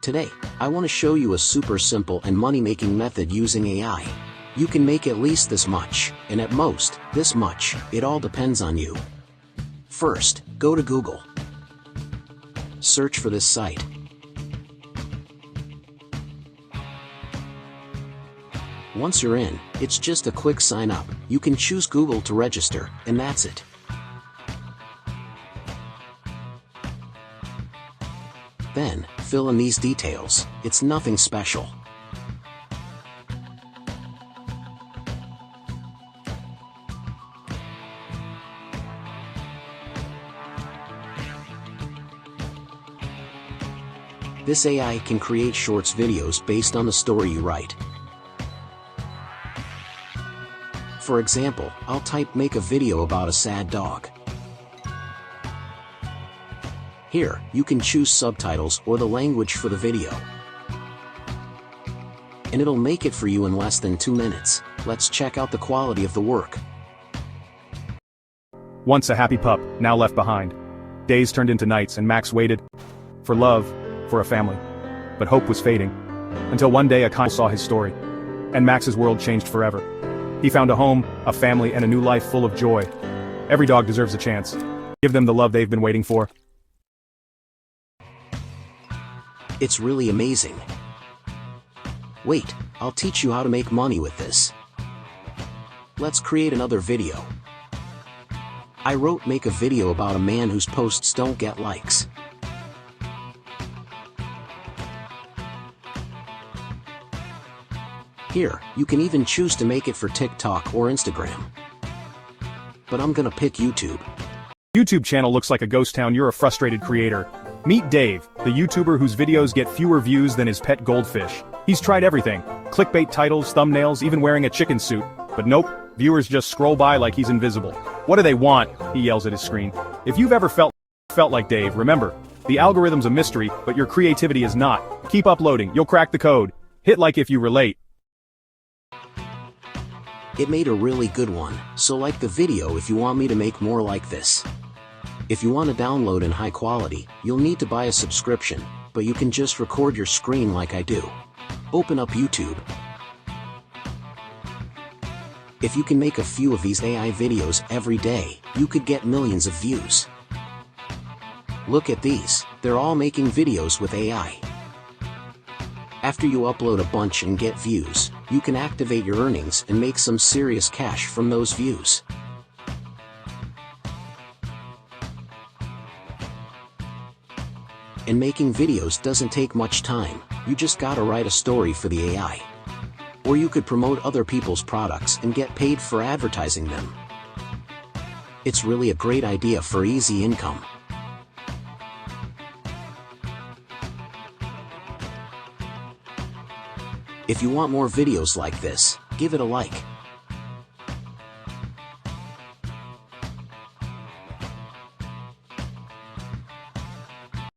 Today, I want to show you a super simple and money-making method using AI. You can make at least this much, and at most, this much. It all depends on you. First, go to Google. Search for this site. Once you're in, it's just a quick sign up. You can choose Google to register, and that's it. Then, fill in these details. It's nothing special. This AI can create shorts videos based on the story you write. For example, I'll type "make a video about a sad dog." Here, you can choose subtitles or the language for the video. And it'll make it for you in less than 2 minutes. Let's check out the quality of the work. Once a happy pup, now left behind. Days turned into nights and Max waited for love, for a family. But hope was fading. Until one day a kind saw his story. And Max's world changed forever. He found a home, a family, and a new life full of joy. Every dog deserves a chance. Give them the love they've been waiting for. It's really amazing. Wait, I'll teach you how to make money with this. Let's create another video. I wrote "make a video about a man whose posts don't get likes." Here, you can even choose to make it for TikTok or Instagram. But I'm gonna pick YouTube. YouTube channel looks like a ghost town. You're a frustrated creator. Meet Dave, the YouTuber whose videos get fewer views than his pet goldfish. He's tried everything. Clickbait titles, thumbnails, even wearing a chicken suit. But nope, viewers just scroll by like he's invisible. What do they want? He yells at his screen. If you've ever felt like Dave, remember, the algorithm's a mystery, but your creativity is not. Keep uploading, you'll crack the code. Hit like if you relate. It made a really good one, so like the video if you want me to make more like this. If you want to download in high quality, you'll need to buy a subscription, but you can just record your screen like I do. Open up YouTube. If you can make a few of these AI videos every day, you could get millions of views. Look at these, they're all making videos with AI. After you upload a bunch and get views, you can activate your earnings and make some serious cash from those views. And making videos doesn't take much time, you just gotta write a story for the AI. Or you could promote other people's products and get paid for advertising them. It's really a great idea for easy income. If you want more videos like this, give it a like.